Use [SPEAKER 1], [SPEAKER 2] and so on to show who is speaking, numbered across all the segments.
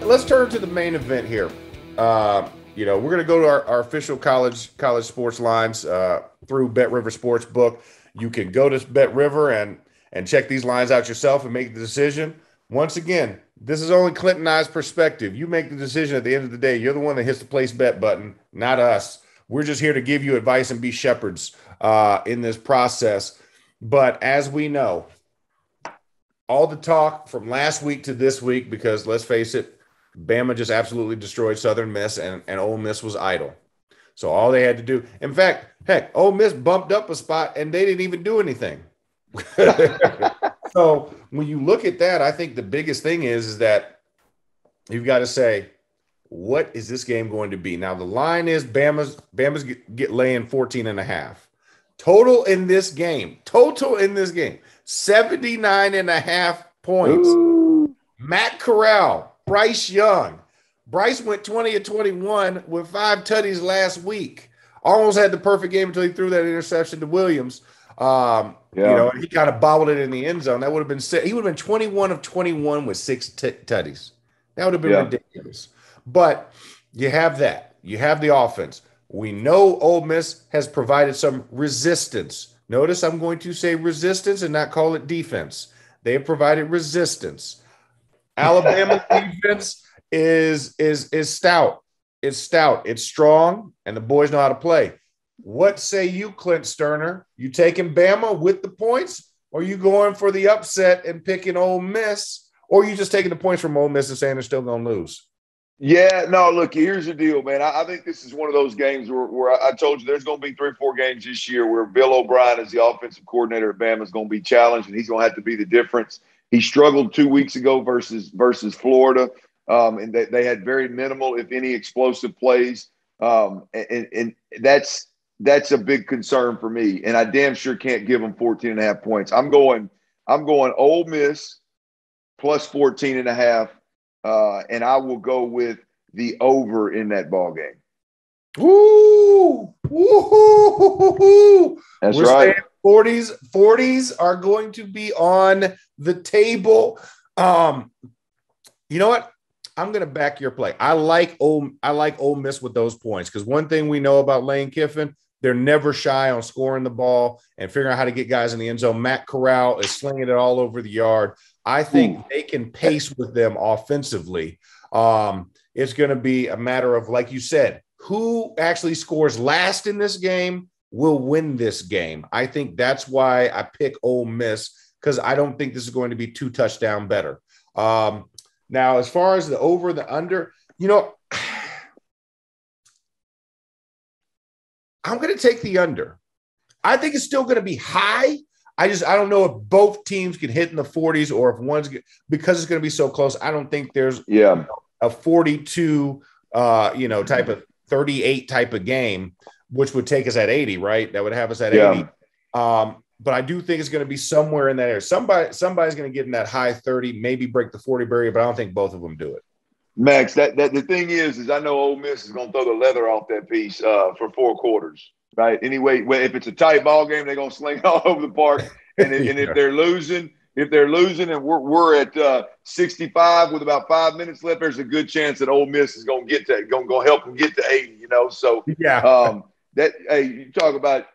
[SPEAKER 1] let's turn to the main event here. We're going to go to our official college sports lines through BetRiver Sportsbook. You can go to BetRiver and check these lines out yourself and make the decision. Once again, this is only Clint and I's perspective. You make the decision at the end of the day. You're the one that hits the place bet button, not us. We're just here to give you advice and be shepherds in this process. But as we know, all the talk from last week to this week, because let's face it, Bama just absolutely destroyed Southern Miss and Ole Miss was idle. So all they had to do, in fact, heck, Ole Miss bumped up a spot and they didn't even do anything. So when you look at that, I think the biggest thing is that you've got to say, what is this game going to be? Now, the line is Bama's get laying 14.5. Total in this game, 79.5 points. Ooh. Matt Corral, Bryce Young. Bryce went 20-21 with 5 tutties last week. Almost had the perfect game until he threw that interception to Williams. He kind of bobbled it in the end zone. That would have been he would have been 21 of 21 with 6 tutties. That would have been ridiculous. But you have that. You have the offense. We know Ole Miss has provided some resistance. Notice I'm going to say resistance and not call it defense. They have provided resistance. Alabama's defense is stout. It's stout. It's strong, and the boys know how to play. What say you, Clint Stoerner? You taking Bama with the points, or you going for the upset and picking Ole Miss, or you just taking the points from Ole Miss and saying they're still going to lose?
[SPEAKER 2] Yeah, no, look, here's the deal, man. I think this is one of those games where I told you there's going to be 3 or 4 games this year where Bill O'Brien, as the offensive coordinator at Bama, is going to be challenged, and he's going to have to be the difference. He struggled 2 weeks ago versus Florida, and they had very minimal, if any, explosive plays, and that's a big concern for me. And I damn sure can't give them 14.5 points. I'm going Ole Miss plus 14.5. And I will go with the over in that ball game.
[SPEAKER 1] Ooh,
[SPEAKER 2] that's
[SPEAKER 1] We're
[SPEAKER 2] right.
[SPEAKER 1] 40s are going to be on the table. You know what? I'm going to back your play. I like Ole Miss with those points because one thing we know about Lane Kiffin, they're never shy on scoring the ball and figuring out how to get guys in the end zone. Matt Corral is slinging it all over the yard. I think they can pace with them offensively. It's going to be a matter of, like you said, who actually scores last in this game will win this game. I think that's why I pick Ole Miss because I don't think this is going to be 2 touchdown better. Now, as far as the over, the under, I'm going to take the under. I think it's still going to be high. I don't know if both teams can hit in the 40s or if one's because it's going to be so close. I don't think there's a 42, type of 38 type of game, which would take us at 80, right? That would have us at 80. But I do think it's going to be somewhere in that area. Somebody's going to get in that high 30, maybe break the 40 barrier, but I don't think both of them do it.
[SPEAKER 2] Max, that the thing is I know Ole Miss is going to throw the leather off that piece for 4 quarters, right? Anyway, if it's a tight ball game, they're going to sling it all over the park. And if they're losing, and we're at 65 with about 5 minutes left, there's a good chance that Ole Miss is going to get to going to help them get to 80. So you talk about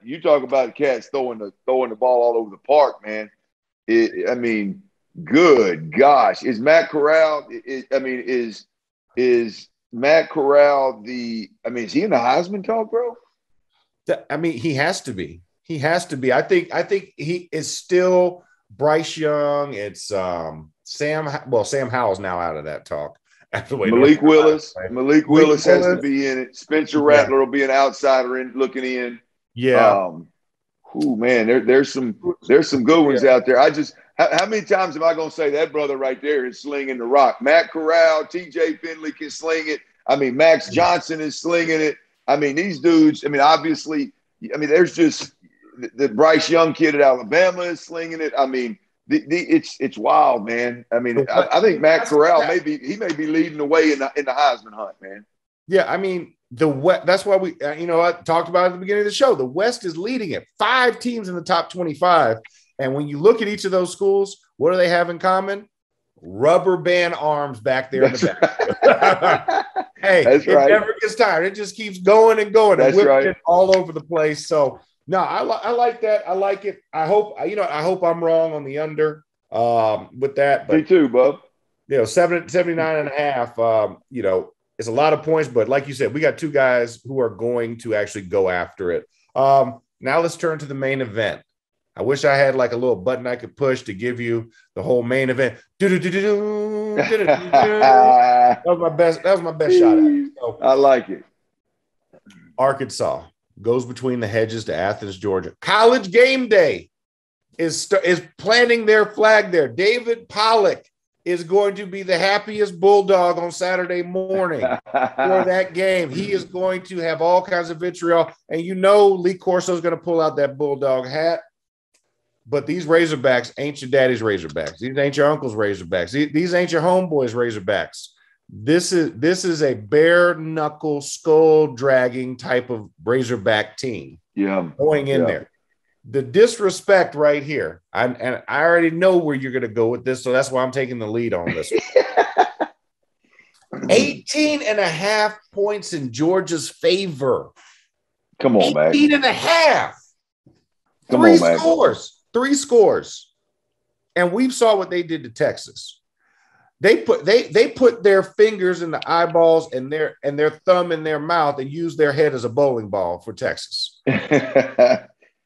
[SPEAKER 2] cats throwing the ball all over the park, man. Good gosh, is Matt Corral? Is Matt Corral is he in the Heisman talk, bro?
[SPEAKER 1] He has to be. He has to be. I think he is still Bryce Young. It's Sam Howell's now out of that talk.
[SPEAKER 2] Malik Willis has to be in it. Spencer Rattler will be an outsider looking in.
[SPEAKER 1] Yeah.
[SPEAKER 2] Man, there's some good ones out there. How many times am I going to say that brother right there is slinging the rock? Matt Corral, TJ Finley can sling it. Max Johnson is slinging it. These dudes, obviously, there's just the Bryce Young kid at Alabama is slinging it. It's wild, man. I think Matt Corral may be leading the way in the Heisman hunt, man.
[SPEAKER 1] Yeah, that's why we, I talked about it at the beginning of the show. The West is leading it. 5 teams in the top 25. And when you look at each of those schools, what do they have in common? rubber band arms back there in the back. Hey,
[SPEAKER 2] That's right.
[SPEAKER 1] It never gets tired. It just keeps going and going.
[SPEAKER 2] That's
[SPEAKER 1] and
[SPEAKER 2] right.
[SPEAKER 1] It all over the place. So no, I like that. I like it. I hope I'm wrong on the under with that. But
[SPEAKER 2] me too, bub.
[SPEAKER 1] 79.5. It's a lot of points, but like you said, we got two guys who are going to actually go after it. Now let's turn to the main event. I wish I had like a little button I could push to give you the whole main event. That was my best shot at it. So,
[SPEAKER 2] I like it.
[SPEAKER 1] Arkansas goes between the hedges to Athens, Georgia. College game day is planting their flag there. David Pollock is going to be the happiest bulldog on Saturday morning for that game. He is going to have all kinds of vitriol. And Lee Corso is going to pull out that bulldog hat. But these Razorbacks ain't your daddy's Razorbacks. These ain't your uncle's Razorbacks. These ain't your homeboys' Razorbacks. This is a bare knuckle, skull dragging type of Razorback team.
[SPEAKER 2] Yeah,
[SPEAKER 1] going in there. The disrespect right here, and I already know where you're going to go with this, so that's why I'm taking the lead on this. 18.5 points in Georgia's favor.
[SPEAKER 2] Come on, man.
[SPEAKER 1] 18.5. Three scores. And we saw what they did to Texas. They put their fingers in the eyeballs and their thumb in their mouth and used their head as a bowling ball for Texas.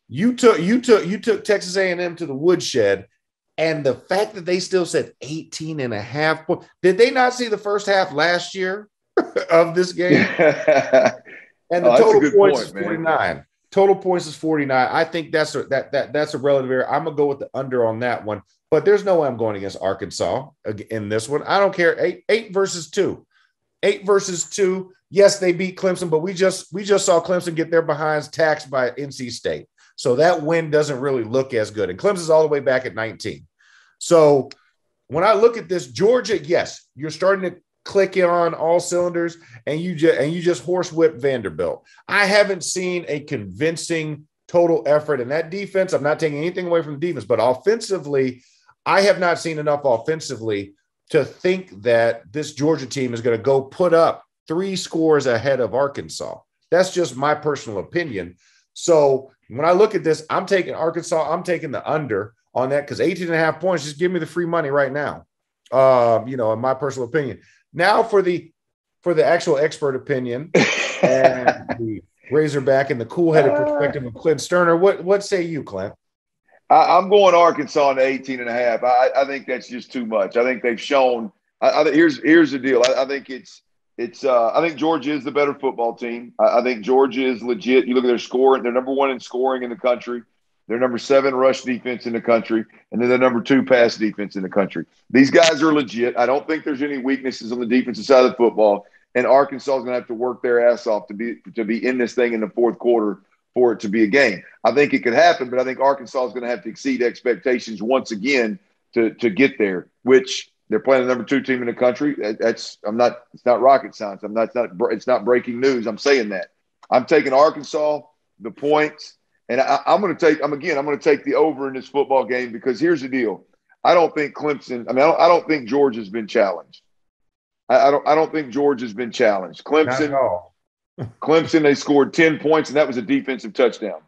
[SPEAKER 1] You took Texas A&M to the woodshed, and the fact that they still said 18.5 points. Did they not see the first half last year of this game? And the total points is 49. Man. Total points is 49. I think that's a relative error. I'm gonna go with the under on that one, but there's no way I'm going against Arkansas in this one. I don't care. 8 versus 2. 8 versus 2. Yes, they beat Clemson, but we just saw Clemson get their behinds taxed by NC State. So that win doesn't really look as good. And Clemson's all the way back at 19. So when I look at this, Georgia, yes, you're starting to click on all cylinders, and you just horsewhip Vanderbilt. I haven't seen a convincing total effort in that defense. I'm not taking anything away from the defense, but offensively, I have not seen enough offensively to think that this Georgia team is going to go put up 3 scores ahead of Arkansas. That's just my personal opinion. So when I look at this, I'm taking Arkansas. I'm taking the under on that because 18.5 points, just give me the free money right now. In my personal opinion. Now for the actual expert opinion and the Razorback and the cool-headed perspective of Clint Stoerner. What say you, Clint?
[SPEAKER 2] I'm going Arkansas to 18.5. I think that's just too much. I think they've shown. Here's the deal. I think I think Georgia is the better football team. I think Georgia is legit. You look at their scoring; they're number 1 in scoring in the country. They're number 7 rush defense in the country, and then they're number 2 pass defense in the country. These guys are legit. I don't think there's any weaknesses on the defensive side of the football, and Arkansas is going to have to work their ass off to be in this thing in the fourth quarter for it to be a game. I think it could happen, but I think Arkansas is going to have to exceed expectations once again to get there, which they're playing the number 2 team in the country. It's not rocket science. It's not breaking news. I'm saying that. I'm taking Arkansas, the points. And I'm going to take the over in this football game because here's the deal. I don't think Clemson. I don't think Georgia's been challenged. I don't think Georgia's been challenged. Clemson.
[SPEAKER 1] Not at all.
[SPEAKER 2] Clemson, they scored 10 points, and that was a defensive touchdown.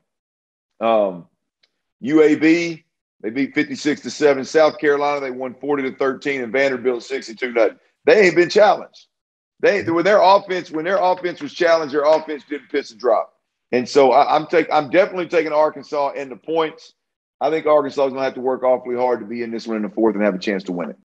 [SPEAKER 2] UAB, they beat 56-7. South Carolina, they won 40-13, and Vanderbilt 62-0. They ain't been challenged. When their offense was challenged, their offense didn't piss a drop. And so I'm definitely taking Arkansas and the points. I think Arkansas is going to have to work awfully hard to be in this one in the fourth and have a chance to win it.